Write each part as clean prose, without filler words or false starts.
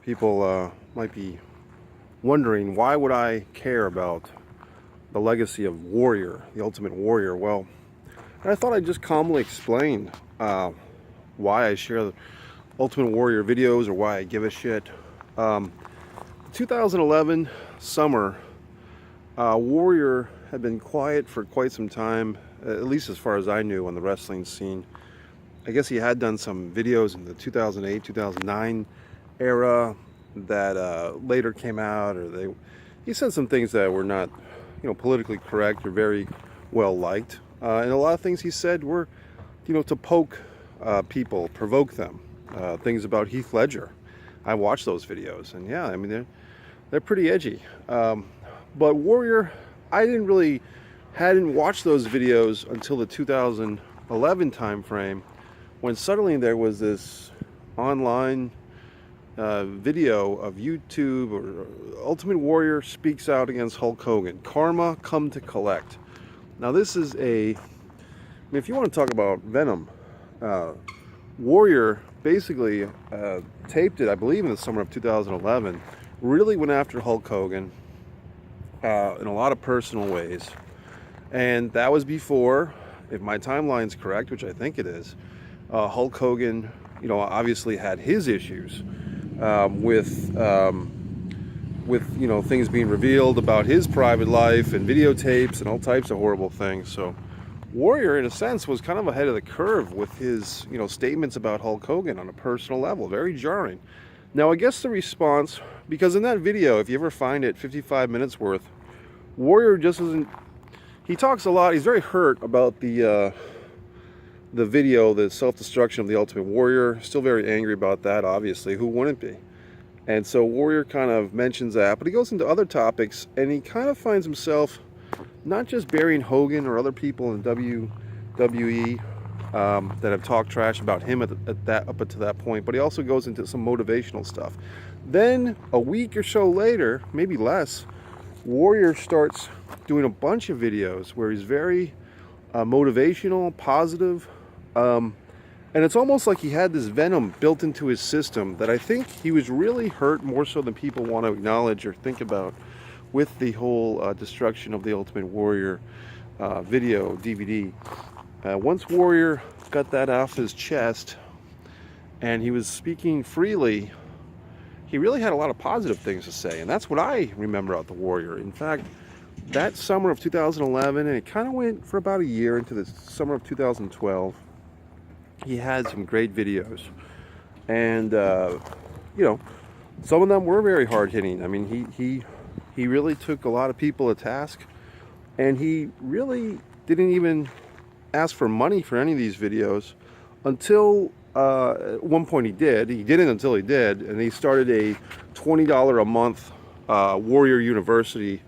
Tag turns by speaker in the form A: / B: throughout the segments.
A: People might be wondering, why would I care about the legacy of Warrior, the Ultimate Warrior? Well, I thought I'd just calmly explain why I share the Ultimate Warrior videos or why I give a shit. 2011 summer, Warrior had been quiet for quite some time, at least as far as I knew, on the wrestling scene. I guess he had done some videos in the 2008, 2009 era that later came out, or he said some things that were not, politically correct or very well liked. And a lot of things he said were, to poke people, provoke them. Things about Heath Ledger. I watched those videos, and yeah, I mean they're pretty edgy. But Warrior, I hadn't watched those videos until the 2011 time frame, when suddenly there was this online video of YouTube, or Ultimate Warrior speaks out against Hulk Hogan. Karma come to collect. Now this is if you want to talk about venom, Warrior basically taped it, I believe, in the summer of 2011. Really went after Hulk Hogan in a lot of personal ways. And that was before, if my timeline's correct, which I think it is, Hulk Hogan, obviously had his issues with things being revealed about his private life and videotapes and all types of horrible things. So Warrior, in a sense, was kind of ahead of the curve with his, statements about Hulk Hogan on a personal level. Very jarring. Now, I guess the response, because in that video, if you ever find it, 55 minutes worth, Warrior just isn't. He talks a lot. He's very hurt about the video, the self-destruction of the Ultimate Warrior. Still very angry about that, obviously. Who wouldn't be? And so Warrior kind of mentions that, but he goes into other topics, and he kind of finds himself not just burying Hogan or other people in WWE that have talked trash about him up to that point, but he also goes into some motivational stuff. Then a week or so later, maybe less, Warrior starts doing a bunch of videos where he's very motivational, positive, and it's almost like he had this venom built into his system that I think he was really hurt more so than people want to acknowledge or think about with the whole destruction of the Ultimate Warrior video DVD. Once Warrior got that off his chest and he was speaking freely, he really had a lot of positive things to say, and that's what I remember about the Warrior. In fact, that summer of 2011, and it kind of went for about a year into the summer of 2012, he had some great videos, and some of them were very hard-hitting. I mean, he really took a lot of people to task, and he really didn't even ask for money for any of these videos until at one point he didn't until he did, and he started a $20 a month Warrior University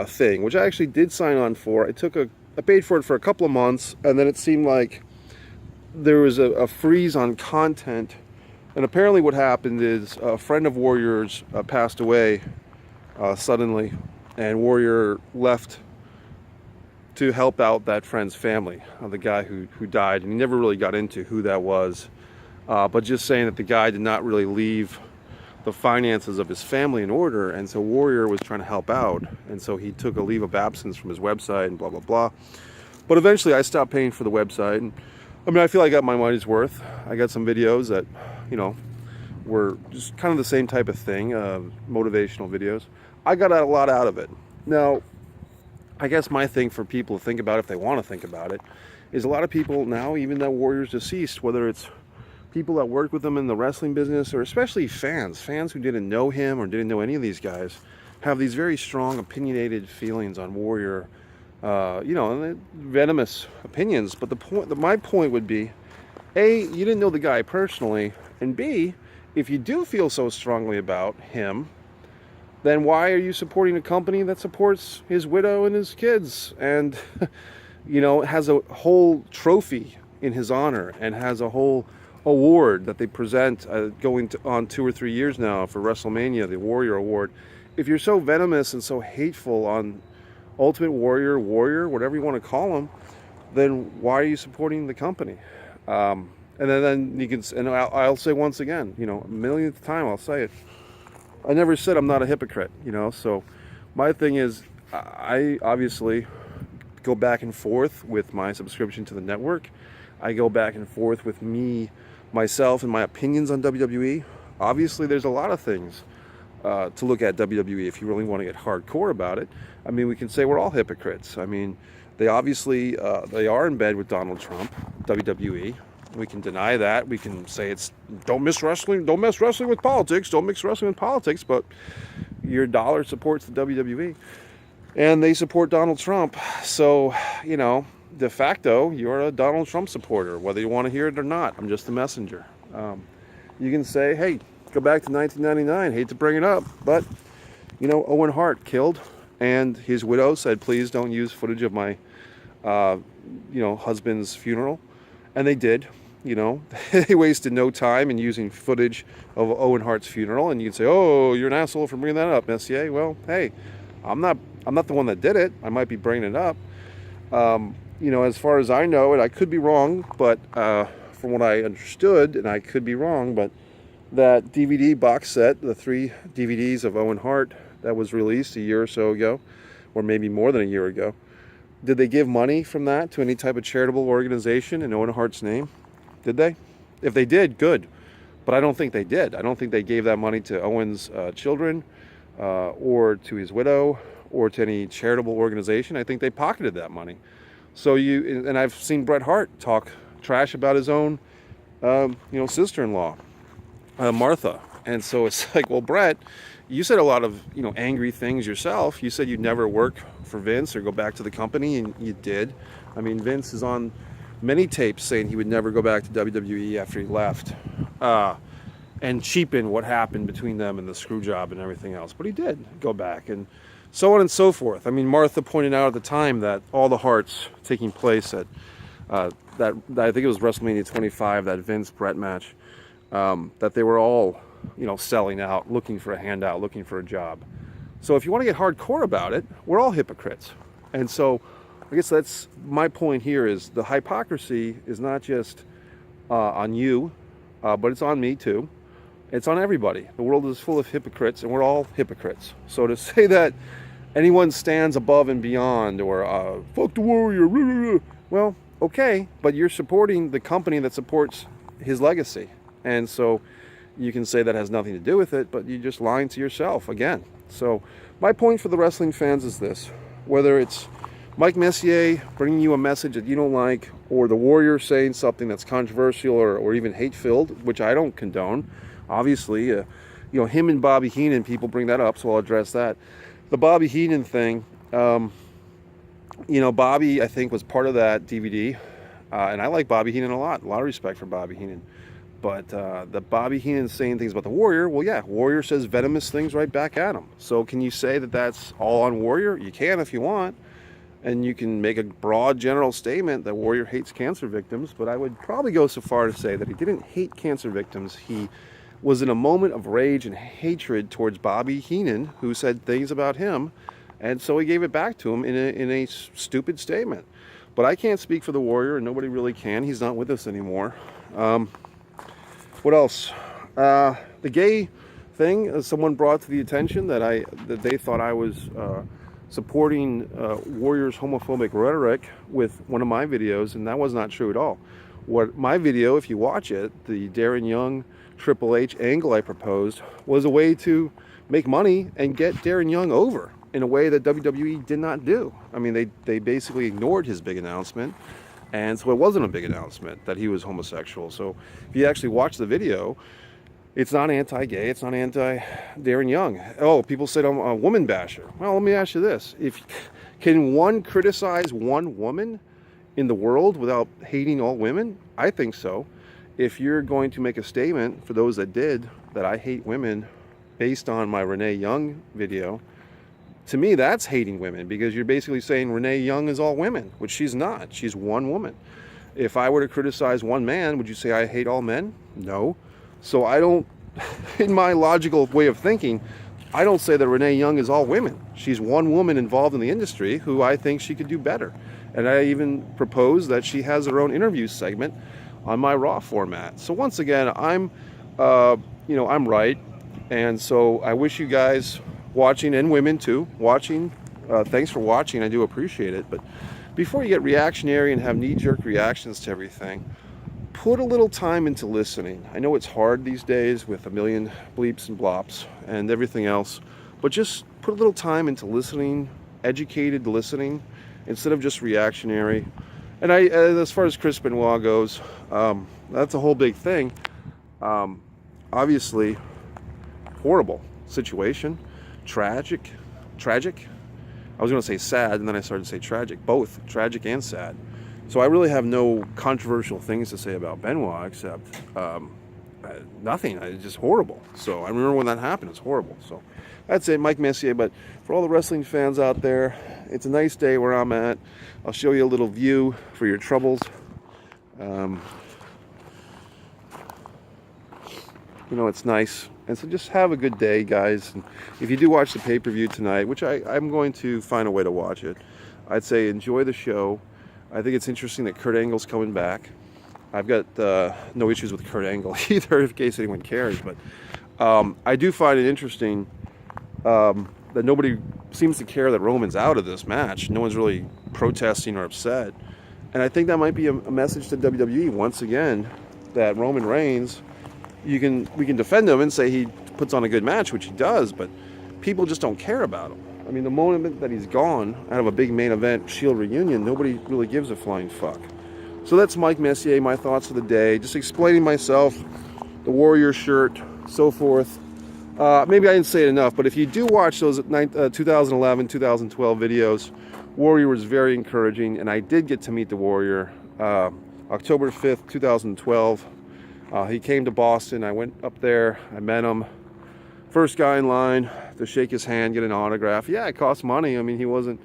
A: thing, which I actually did sign on for. I paid for it for a couple of months, and then it seemed like there was a freeze on content. And apparently what happened is a friend of Warrior's passed away suddenly, and Warrior left to help out that friend's family, the guy who died. And he never really got into who that was, but just saying that the guy did not really leave the finances of his family in order, and so Warrior was trying to help out, and so he took a leave of absence from his website and blah blah blah. But eventually I stopped paying for the website, and I feel I got my money's worth. I got some videos that were just kind of the same type of thing, motivational videos. I got a lot out of it. Now, I guess my thing for people to think about, if they want to think about it, is a lot of people now, even though Warrior's deceased, whether it's people that worked with him in the wrestling business, or especially fans who didn't know him or didn't know any of these guys, have these very strong opinionated feelings on Warrior, and venomous opinions. But my point would be, A, you didn't know the guy personally, and B, if you do feel so strongly about him, then why are you supporting a company that supports his widow and his kids, and has a whole trophy in his honor, and has a whole award that they present going on 2 or 3 years now for WrestleMania, the Warrior Award? If you're so venomous and so hateful on Ultimate Warrior, whatever you want to call him, then why are you supporting the company? And then you can, and I'll say once again, you know, a millionth time I'll say it. I never said I'm not a hypocrite, you know. So my thing is, I obviously go back and forth with my subscription to the network. I go back and forth with myself and my opinions on WWE. Obviously, there's a lot of things to look at WWE if you really want to get hardcore about it. I mean, we can say we're all hypocrites. I mean, they obviously they are in bed with Donald Trump, WWE. We can deny that. We can say it's don't mix wrestling with politics. Don't mix wrestling with politics. But your dollar supports the WWE, and they support Donald Trump. So, you know, de facto, you're a Donald Trump supporter, whether you want to hear it or not. I'm just a messenger. You can say, hey, go back to 1999. Hate to bring it up, but, you know, Owen Hart killed, and his widow said, please don't use footage of my, you know, husband's funeral. And they did. You know, they wasted no time in using footage of Owen Hart's funeral. And you can say, oh, you're an asshole for bringing that up, Messier. Well, hey, I'm not the one that did it. I might be bringing it up. You know, as far as I know, and I could be wrong, but from what I understood, and I could be wrong, but that DVD box set, the 3 DVDs of Owen Hart that was released a year or so ago, or maybe more than a year ago, did they give money from that to any type of charitable organization in Owen Hart's name? Did they? If they did, good. But I don't think they did. I don't think they gave that money to Owen's children or to his widow or to any charitable organization. I think they pocketed that money. So and I've seen Bret Hart talk trash about his own, you know, sister-in-law, Martha. And so it's like, well, Bret, you said a lot of, you know, angry things yourself. You said you'd never work for Vince or go back to the company, and you did. I mean, Vince is on many tapes saying he would never go back to WWE after he left, and cheapen what happened between them and the screw job and everything else. But he did go back, and so on and so forth. I mean, Martha pointed out at the time that all the Harts taking place at that I think it was WrestleMania 25, that Vince Bret match, that they were all, you know, selling out, looking for a handout, looking for a job. So if you want to get hardcore about it, we're all hypocrites. And so I guess that's my point here, is the hypocrisy is not just on you, but it's on me too. It's on everybody. The world is full of hypocrites, and we're all hypocrites. So to say that anyone stands above and beyond, or fuck the warrior, well, okay, but you're supporting the company that supports his legacy. And so you can say that has nothing to do with it, but you're just lying to yourself again. So my point for the wrestling fans is this: whether it's Mike Messier bringing you a message that you don't like, or the Warrior saying something that's controversial or even hate-filled, which I don't condone. Obviously, you know, him and Bobby Heenan, people bring that up, so I'll address that. The Bobby Heenan thing, you know, Bobby, I think, was part of that DVD, and I like Bobby Heenan a lot of respect for Bobby Heenan. But the Bobby Heenan saying things about the Warrior, well, yeah, Warrior says venomous things right back at him. So can you say that that's all on Warrior? You can if you want. And you can make a broad general statement that Warrior hates cancer victims, but I would probably go so far to say that he didn't hate cancer victims. He was in a moment of rage and hatred towards Bobby Heenan, who said things about him, and so he gave it back to him in a stupid statement. But I can't speak for the Warrior, and nobody really can. He's not with us anymore. What else? The gay thing, someone brought to the attention that they thought I was supporting Warrior's homophobic rhetoric with one of my videos, and that was not true at all. What my video, if you watch it, the Darren Young Triple H angle I proposed, was a way to make money and get Darren Young over in a way that WWE did not do. I mean, they basically ignored his big announcement, and so it wasn't a big announcement that he was homosexual. So if you actually watch the video, it's not anti-gay, it's not anti-Darren Young. Oh, people said I'm a woman basher. Well, let me ask you this. Can one criticize one woman in the world without hating all women? I think so. If you're going to make a statement, for those that did, that I hate women based on my Renee Young video, to me that's hating women, because you're basically saying Renee Young is all women, which she's not. She's one woman. If I were to criticize one man, would you say I hate all men? No. So I don't, in my logical way of thinking, I don't say that Renee Young is all women. She's one woman involved in the industry who I think she could do better. And I even propose that she has her own interview segment on my Raw format. So once again, I'm right, and so I wish you guys watching, and women too, watching, thanks for watching. I do appreciate it. But before you get reactionary and have knee-jerk reactions to everything, put a little time into listening. I know it's hard these days with a million bleeps and blops and everything else, but just put a little time into listening, educated listening, instead of just reactionary. And as far as Chris Benoit goes, that's a whole big thing. Obviously, horrible situation, tragic. I was going to say sad, and then I started to say tragic. Both tragic and sad. So I really have no controversial things to say about Benoit except nothing. It's just horrible. So I remember when that happened. It's horrible. So that's it, Mike Messier. But for all the wrestling fans out there, it's a nice day where I'm at. I'll show you a little view for your troubles. It's nice. And so just have a good day, guys. And if you do watch the pay-per-view tonight, which I'm going to find a way to watch it, I'd say enjoy the show. I think it's interesting that Kurt Angle's coming back. I've got no issues with Kurt Angle either, in case anyone cares. But I do find it interesting that nobody seems to care that Roman's out of this match. No one's really protesting or upset. And I think that might be a message to WWE once again, that Roman Reigns, we can defend him and say he puts on a good match, which he does, but people just don't care about him. I mean, the moment that he's gone out of a big main event Shield reunion, nobody really gives a flying fuck. So that's Mike Messier, my thoughts of the day. Just explaining myself, the Warrior shirt, so forth. Maybe I didn't say it enough, but if you do watch those 2011, 2012 videos, Warrior was very encouraging, and I did get to meet the Warrior October 5th, 2012. He came to Boston. I went up there. I met him. First guy in line to shake his hand, get an autograph. Yeah, it cost money. I mean, he wasn't,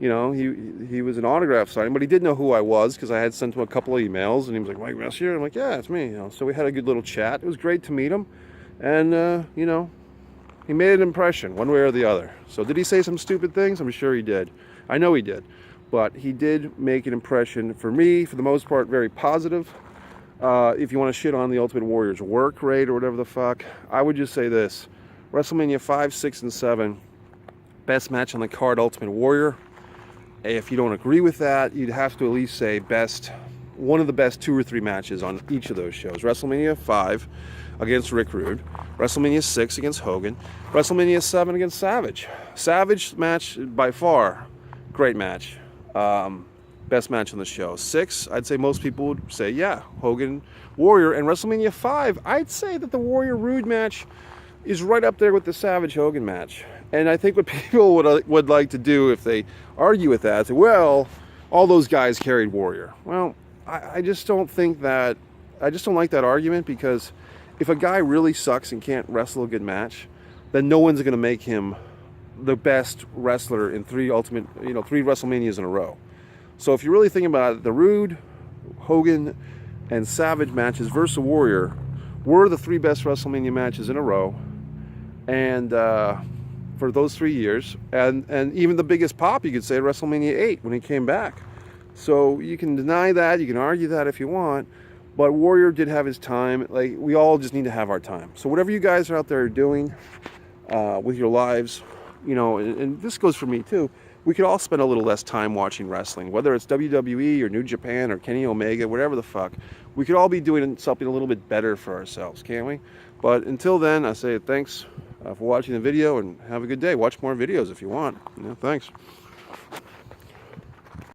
A: he was an autograph signing, but he did know who I was because I had sent him a couple of emails, and he was like, Mike Messier? I'm like, yeah, it's me. So we had a good little chat. It was great to meet him, and he made an impression one way or the other. So did he say some stupid things? I'm sure he did. I know he did, but he did make an impression for me, for the most part, very positive. If you want to shit on the Ultimate Warrior's work rate or whatever the fuck, I would just say this. WrestleMania 5, 6, and 7, best match on the card, Ultimate Warrior. If you don't agree with that, you'd have to at least say one of the best 2 or 3 matches on each of those shows. WrestleMania 5 against Rick Rude, WrestleMania 6 against Hogan, WrestleMania 7 against Savage. Savage match by far, great match. Best match on the show. 6, I'd say most people would say, yeah, Hogan, Warrior. And WrestleMania 5, I'd say that the Warrior Rude match is right up there with the Savage Hogan match. And I think what people would like to do if they argue with that is say, well, all those guys carried Warrior. Well, I just don't think that, I just don't like that argument, because if a guy really sucks and can't wrestle a good match, then no one's going to make him the best wrestler in 3 WrestleManias in a row. So if you really think about it, the Rude, Hogan, and Savage matches versus Warrior were the 3 best WrestleMania matches in a row, and for those 3 years, and even the biggest pop, you could say, WrestleMania 8 when he came back. So you can deny that, you can argue that if you want, but Warrior did have his time. Like, we all just need to have our time. So whatever you guys are out there doing with your lives, and this goes for me too, we could all spend a little less time watching wrestling, whether it's WWE or New Japan or Kenny Omega, whatever the fuck. We could all be doing something a little bit better for ourselves, can't we? But until then, I say thanks for watching the video, and have a good day. Watch more videos if you want. Thanks.